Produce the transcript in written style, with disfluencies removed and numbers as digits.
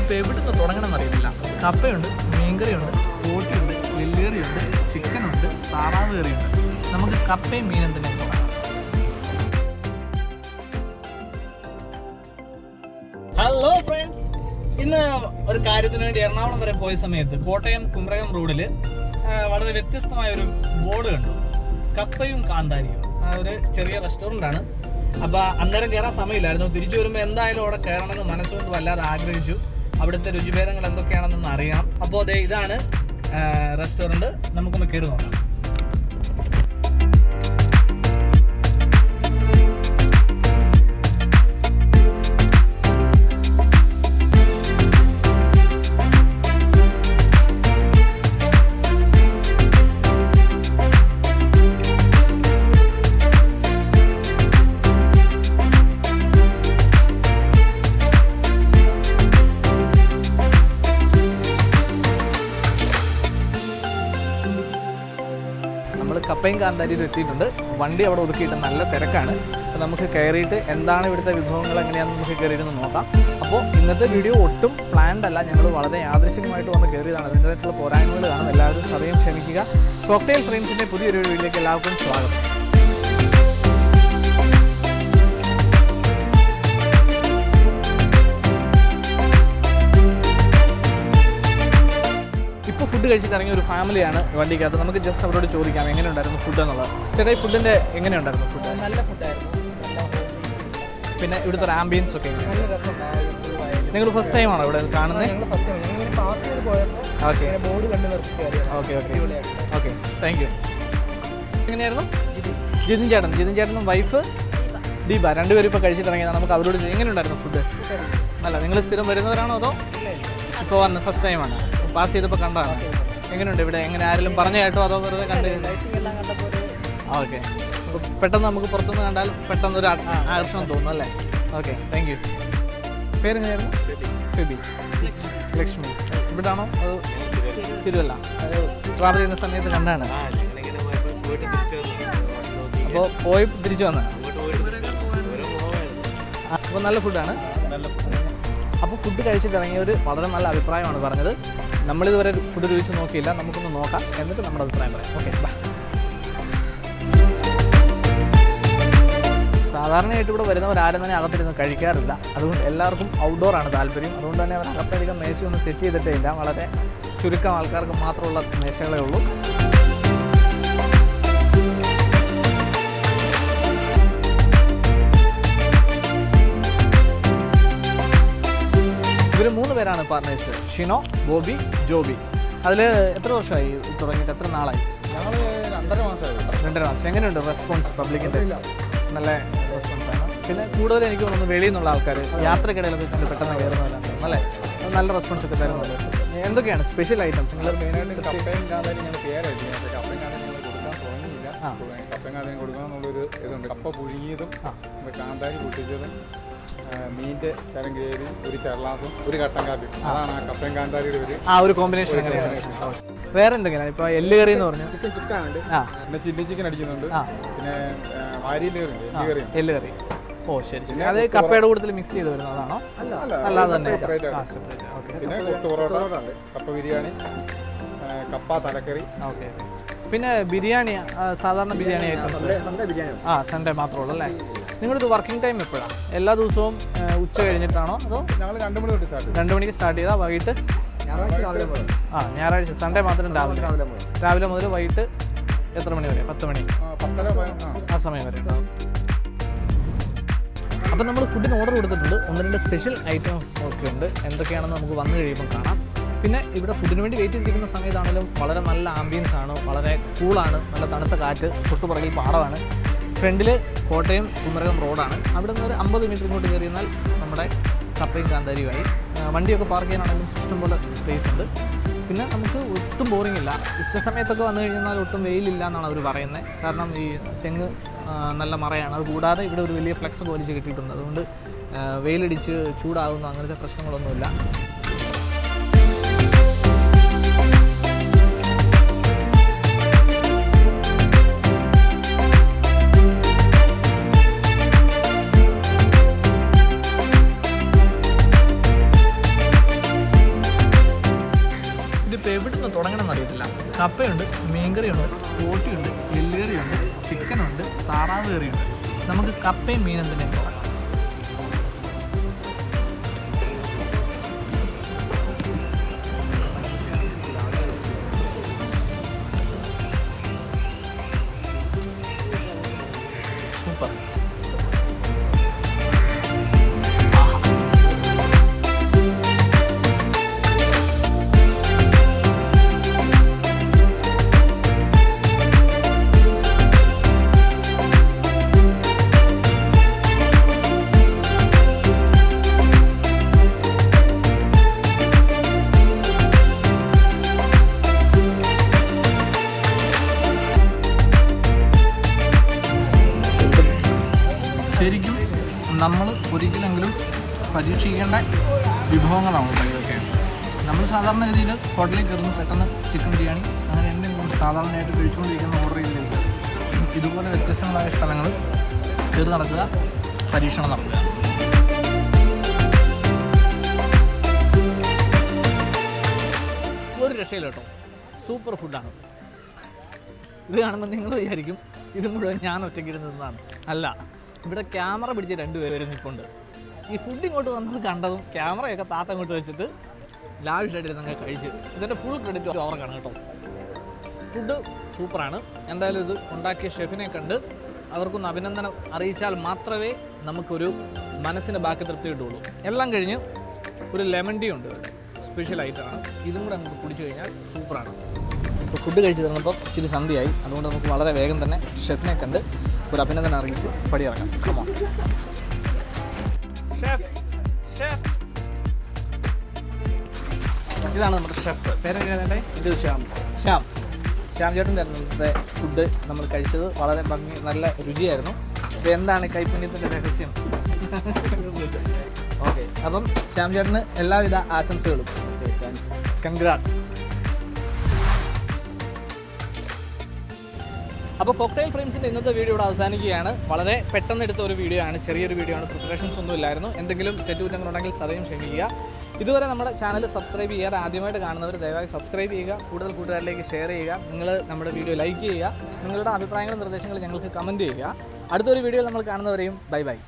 ഇതിപ്പോൾ എവിടുന്ന് തുടങ്ങണമെന്ന് അറിയത്തില്ല. കപ്പയുണ്ട്, മീൻകറിയുണ്ട്, കോട്ടിയുണ്ട്, എല്ലുകറിയുണ്ട്, ചിക്കനുണ്ട്, താറാവ് കറിയുണ്ട്. നമുക്ക് കപ്പയും മീനും തന്നെ തുടങ്ങാം. ഹലോ ഫ്രണ്ട്സ്, ഇന്ന് ഒരു കാര്യത്തിന് വേണ്ടി എറണാകുളം വരെ പോയ സമയത്ത് കോട്ടയം കുമരകം റോഡിൽ വളരെ വ്യത്യസ്തമായ ഒരു ബോർഡ് കണ്ടു. കപ്പയും കാന്താരിയും. ഒരു ചെറിയ റെസ്റ്റോറൻ്റാണ്. അപ്പോൾ അന്നേരം കയറാൻ സമയമില്ലായിരുന്നു. തിരിച്ചു വരുമ്പോൾ എന്തായാലും അവിടെ കയറണമെന്ന് മനസ്സുകൊണ്ട് വല്ലാതെ ആഗ്രഹിച്ചു. അവിടുത്തെ രുചിഭേദങ്ങൾ എന്തൊക്കെയാണെന്നൊന്ന് അറിയാം. അപ്പോൾ അതെ, ഇതാണ് റെസ്റ്റോറൻറ്റ്. നമുക്കൊന്ന് കയറി നോക്കാം. കപ്പയും കാന്താരിയിലും എത്തിയിട്ടുണ്ട്. വണ്ടി അവിടെ ഒതുക്കിയിട്ട് നല്ല തിരക്കാണ്. അപ്പോൾ നമുക്ക് കയറിയിട്ട് എന്താണ് ഇവിടുത്തെ വിഭവങ്ങൾ എങ്ങനെയാണെന്ന് നമുക്ക് കയറിയിരുന്ന് നോക്കാം. അപ്പോൾ ഇന്നത്തെ വീഡിയോ ഒട്ടും പ്ലാൻഡ് അല്ല. ഞങ്ങൾ വളരെ യാദൃശ്ചികമായിട്ട് വന്ന് കയറിയതാണ്. അതിൻ്റെതായിട്ടുള്ള പോരായ്മകൾ കാണും. എല്ലാവരും സമയം ക്ഷമിക്കുക. കോക്ടെയിൽ ഫ്രെയിംസിൻ്റെ പുതിയൊരു വീഡിയോയിലേക്ക് എല്ലാവർക്കും സ്വാഗതം. ഫുഡ് കഴിച്ചിട്ട് ഇറങ്ങിയ ഒരു ഫാമിലിയാണ് വണ്ടിക്കകത്ത്. നമുക്ക് ജസ്റ്റ് അവരോട് ചോദിക്കാം എങ്ങനെയുണ്ടായിരുന്നു ഫുഡ് എന്നുള്ളത്. ചേട്ടാ, ഈ ഫുഡിൻ്റെ എങ്ങനെയുണ്ടായിരുന്നു? ഫുഡ് നല്ല ഫുഡായിരുന്നു. പിന്നെ ഇവിടുത്തെ ഒരു ആംബിയൻസ് ഒക്കെ നിങ്ങൾ ഫസ്റ്റ് ടൈമാണോ ഇവിടെ കാണുന്നത്? Okay okay okay okay, thank U. എങ്ങനെയായിരുന്നു? ജിതിൻ ചേട്ടനും വൈഫ് ദീപ രണ്ടുപേരും ഇപ്പോൾ കഴിച്ചിട്ടിറങ്ങിയതാണ്. നമുക്ക് അവരോട് എങ്ങനെയുണ്ടായിരുന്നു ഫുഡ്? നല്ല. നിങ്ങൾ സ്ഥിരം വരുന്നവരാണോ അതോ ഇപ്പോൾ വന്ന് ഫസ്റ്റ് ടൈമാണ്? പാസ് ചെയ്തപ്പോൾ കണ്ടതാണ്. എങ്ങനെയുണ്ട് ഇവിടെ? എങ്ങനെ ആരെങ്കിലും പറഞ്ഞു കേട്ടോ അതോ വെറുതെ കണ്ട്? ഓക്കെ. അപ്പോൾ പെട്ടെന്ന് നമുക്ക് പുറത്തുനിന്ന് കണ്ടാൽ പെട്ടെന്നൊരു ആകർഷണം തോന്നും അല്ലേ? Okay, thank you. പേരെങ്ങനെയായിരുന്നു? ഫെബി. ലക്ഷ്മി. ഇവിടാണോ അതോ തിരുവല്ല? ട്രാവൽ ചെയ്യുന്ന സമയത്ത് കണ്ടാണ്. അപ്പോൾ പോയി തിരിച്ചു വന്നത്. അപ്പോൾ നല്ല ഫുഡാണ്. അപ്പോൾ ഫുഡ് കഴിച്ചിട്ട് ഇറങ്ങിയവർ വളരെ നല്ല അഭിപ്രായമാണ് പറഞ്ഞത്. നമ്മളിതുവരെ ഫുഡ് രുചിച്ച് നോക്കിയില്ല. നമുക്കൊന്ന് നോക്കാം, എന്നിട്ട് നമ്മുടെ അഭിപ്രായം പറയാം. Okay, bye. സാധാരണയായിട്ട് ഇവിടെ വരുന്നവരാരും തന്നെ അകത്തിരുന്ന് കഴിക്കാറില്ല. അതുകൊണ്ട് എല്ലാവർക്കും ഔട്ട്ഡോറാണ് താല്പര്യം. അതുകൊണ്ട് തന്നെ അവർ അകത്തധികം മേശയൊന്നും സെറ്റ് ചെയ്തിട്ടേ ഇല്ല. വളരെ ചുരുക്കം ആൾക്കാർക്ക് മാത്രമുള്ള മേശകളേ ഉള്ളൂ. ഇവർ 3 പേരാണ് പാർട്ട്നേഴ്സ്. ഷിനോ, ബോബി, ജോബി. അതിൽ എത്ര വർഷമായി തുടങ്ങിയിട്ട്? എത്ര നാളായി? ഞങ്ങൾ 2.5 മാസമായി. 2.5 മാസം. എങ്ങനെയുണ്ട് റെസ്പോൺസ്? പബ്ലിക്കിൻ്റെ നല്ല റെസ്പോൺസാണ്. പിന്നെ കൂടുതൽ എനിക്ക് തോന്നുന്നു വെളിയിൽ നിന്നുള്ള ആൾക്കാർ യാത്രക്കിടയിലൊക്കെ കണ്ട് പെട്ടെന്ന് കയറുന്നവരാണ് അല്ലേ? നല്ല റെസ്പോൺസ് ഒക്കെ തരുന്നുണ്ട്. എന്തൊക്കെയാണ് സ്പെഷ്യൽ ഐറ്റംസ്? നിങ്ങൾ മെയിനായിട്ട് കപ്പയും കാന്താരി ഞങ്ങൾ പേരായിട്ട് കപ്പയും കാന്താരി ഞങ്ങൾ കൊടുക്കാൻ തുടങ്ങിയില്ല. കപ്പയും കാന്താരി കൊടുക്കുക എന്നുള്ളൊരു ഇതുണ്ട്. കപ്പ പുഴുങ്ങിയതും കാന്താരി പൊട്ടിച്ചതും മീൻ്റെ ശരം ഗ്രേവി, ഒരു ചെറുലാസും, ഒരു കട്ടൻ കാപ്പി. അതാണ് ആ കപ്പയും കാന്താരിയുടെ ഒരു കോമ്പിനേഷൻ. വേറെ എന്തെങ്കിലും ഇപ്പോൾ എല്ല് കറി എന്ന് പറഞ്ഞു ചിക്കനുണ്ട്. പിന്നെ ചില്ലി ചിക്കൻ അടിക്കുന്നുണ്ട്. പിന്നെ എല്ല് കറി. ഓ ശരി ശരി. അത് കപ്പയുടെ കൂട്ടത്തിൽ മിക്സ് ചെയ്ത് വരുന്നതാണോ? അല്ലാതെ തന്നെ. പിന്നെ കൊത്തു പൊറോട്ട, കപ്പ ബിരിയാണി, കപ്പ തലക്കറി. ഓക്കെ. പിന്നെ ബിരിയാണി, സാധാരണ ബിരിയാണി സൺഡേ മാത്രമേ ഉള്ളൂ അല്ലേ? നിങ്ങളിത് വർക്കിംഗ് ടൈം എപ്പോഴാണ്? എല്ലാ ദിവസവും ഉച്ച കഴിഞ്ഞിട്ടാണോ അതോ? ഞങ്ങൾ 2 മണി തൊട്ട് 2 മണിക്ക് സ്റ്റാർട്ട് ചെയ്താൽ വൈകിട്ട് ഞായറാഴ്ച സൺഡേ മാത്രം രാവിലെ മുതൽ വൈകിട്ട് എത്ര മണി വരെ? 10 മണി, 10:30 ആ സമയം വരെ ഉണ്ടാവും. അപ്പം നമ്മൾ ഫുഡിന് ഓർഡർ കൊടുത്തിട്ടുണ്ട്. 1-2 സ്പെഷ്യൽ ഐറ്റം ഒക്കെ ഉണ്ട്. എന്തൊക്കെയാണെന്ന് നമുക്ക് വന്നു കഴിയുമ്പോൾ കാണാം. പിന്നെ ഇവിടെ ഫുഡിന് വേണ്ടി വെയിറ്റ് ചെയ്തിരിക്കുന്ന സമയത്താണെങ്കിലും വളരെ നല്ല ആംബിയൻസ് ആണ്. വളരെ കൂളാണ്. നല്ല തണുത്ത കാറ്റ്. തൊട്ടുപുറകിൽ പാടമാണ്. ഫ്രണ്ടിൽ കോട്ടയം കുമരകം റോഡാണ്. അവിടെ നിന്ന് ഒരു 50 മീറ്റർ ഇങ്ങോട്ട് കയറിയെന്നാൽ നമ്മുടെ കപ്പയും കാന്താരിയുമായി. വണ്ടിയൊക്കെ പാർക്ക് ചെയ്യാനാണെങ്കിലും ഇഷ്ടം പോലെ സ്പേസ് ഉണ്ട്. പിന്നെ നമുക്ക് ഒട്ടും ബോറിംഗ് ഇല്ല. ഉച്ച സമയത്തൊക്കെ വന്നു കഴിഞ്ഞാൽ ഒട്ടും വെയിലില്ല എന്നാണ് അവർ പറയുന്നത്. കാരണം ഈ തെങ്ങ് നല്ല മറയാണ്. അതുകൂടാതെ ഇവിടെ ഒരു വലിയ ഫ്ലെക്സ് പോലിച്ച് കിട്ടിയിട്ടുണ്ട്. അതുകൊണ്ട് വെയിലടിച്ച് ചൂടാകുന്ന അങ്ങനത്തെ പ്രശ്നങ്ങളൊന്നുമില്ല. ഇതിപ്പോൾ എവിടെ നിന്ന് തുടങ്ങണമെന്ന് അറിയത്തില്ല. കപ്പയുണ്ട്, മീൻകറിയുണ്ട്, പോട്ടിയുണ്ട്, എല്ലുകറിയുണ്ട്, ചിക്കനുണ്ട്, താറാവ് കറിയുണ്ട്. നമുക്ക് കപ്പയും മീനും തന്നെ തുടങ്ങാം. സൂപ്പർ. ശരിക്കും നമ്മൾ ഒരിക്കലെങ്കിലും പരീക്ഷിക്കേണ്ട വിഭവങ്ങളാണ് ഇതൊക്കെ. നമ്മൾ സാധാരണഗതിയിൽ ഹോട്ടലിൽ കയറുന്നു, പെട്ടെന്ന് ചിക്കൻ ബിരിയാണി അങ്ങനെ എന്തെങ്കിലും സാധാരണയായിട്ട് കഴിച്ചുകൊണ്ടിരിക്കുന്ന ഓർഡർ ചെയ്തിരിക്കുക. ഇതുപോലെ വ്യത്യസ്തങ്ങളായ സ്ഥലങ്ങൾ കയറി നടക്കുക, പരീക്ഷണം നടത്തുക. ഒരു രക്ഷയില്ല കേട്ടോ, സൂപ്പർ ഫുഡാണ്. ഇത് കാണുമ്പോൾ നിങ്ങൾ വിചാരിക്കും ഇത് മുഴുവൻ ഞാൻ ഒറ്റയ്ക്കിരുന്ന് നിന്നാണ്. അല്ല, ഇവിടെ ക്യാമറ പിടിച്ച് 2 പേര് നിൽപ്പുണ്ട്. ഈ ഫുഡ് ഇങ്ങോട്ട് വന്നത് കണ്ടതും ക്യാമറയൊക്കെ താത്ത അങ്ങോട്ട് വെച്ചിട്ട് ലാവിഷായിട്ട് അങ്ങ് കഴിച്ച്. ഇതിൻ്റെ ഫുൾ ക്രെഡിറ്റ് അവർക്കാണ് കേട്ടോ. ഫുഡ് സൂപ്പറാണ്. എന്തായാലും ഇത് ഉണ്ടാക്കിയ ഷെഫിനെ കണ്ട് അവർക്കൊന്ന് അഭിനന്ദനം അറിയിച്ചാൽ മാത്രമേ നമുക്കൊരു മനസ്സിന് ബാക്കി തൃപ്തി കിട്ടുള്ളൂ. എല്ലാം കഴിഞ്ഞ് ഒരു ലെമൺ ടീ ഉണ്ട്, സ്പെഷ്യൽ ഐറ്റമാണ്. ഇതും കൂടെ നമുക്ക് കുടിച്ചു കഴിഞ്ഞാൽ സൂപ്പറാണ്. ഇപ്പോൾ ഫുഡ് കഴിച്ച് തന്നപ്പോൾ ഇച്ചിരി സന്ധ്യയായി. അതുകൊണ്ട് നമുക്ക് വളരെ വേഗം തന്നെ ഷെഫിനെ കണ്ട് ഒരു അഭിനന്ദനം അറിയിച്ച് പടിയിറങ്ങാം. Come on chef. ഷെഫ് ഇതാണ് നമ്മുടെ ഷെഫ്. പേരെന്താ? ഇത് ശ്യാം. ചേട്ടൻ്റെ ഇന്നത്തെ ഫുഡ് നമ്മൾ കഴിച്ചത് വളരെ ഭംഗി, നല്ല രുചിയായിരുന്നു. അപ്പോൾ എന്താണ് കൈപ്പുണ്യത്തിൻ്റെ രഹസ്യം? ഓക്കെ, അപ്പം ശ്യാം ചേട്ടന് എല്ലാവിധ ആശംസകളും. കൺഗ്രാറ്റ്സ്. അപ്പോൾ കോക്ടെയിൽ ഫ്രെയിംസിൻ്റെ ഇന്നത്തെ വീഡിയോ ഇവിടെ അവസാനിക്കുകയാണ്. വളരെ പെട്ടെന്ന് എടുത്ത ഒരു വീഡിയോ ആണ്, ചെറിയൊരു വീഡിയോ ആണ്, പ്രിപ്പറേഷൻസ് ഒന്നും ഇല്ലായിരുന്നു. എന്തെങ്കിലും തെറ്റുകുറ്റങ്ങളുണ്ടെങ്കിൽ സദയം ക്ഷമിക്കുക. ഇതുവരെ നമ്മുടെ ചാനൽ സബ്സ്ക്രൈബ് ചെയ്യാതെ ആദ്യമായിട്ട് കാണുന്നവർ ദയവായി സബ്സ്ക്രൈബ് ചെയ്യുക, കൂടുതൽ കൂട്ടുകാരിലേക്ക് ഷെയർ ചെയ്യുക, നിങ്ങൾ നമ്മുടെ വീഡിയോ ലൈക്ക് ചെയ്യുക, നിങ്ങളുടെ അഭിപ്രായങ്ങളും നിർദ്ദേശങ്ങളും ഞങ്ങൾക്ക് കമൻറ്റ് ചെയ്യുക. അടുത്തൊരു വീഡിയോയിൽ നമ്മൾ കാണുന്നവരെയും ബൈ ബൈ.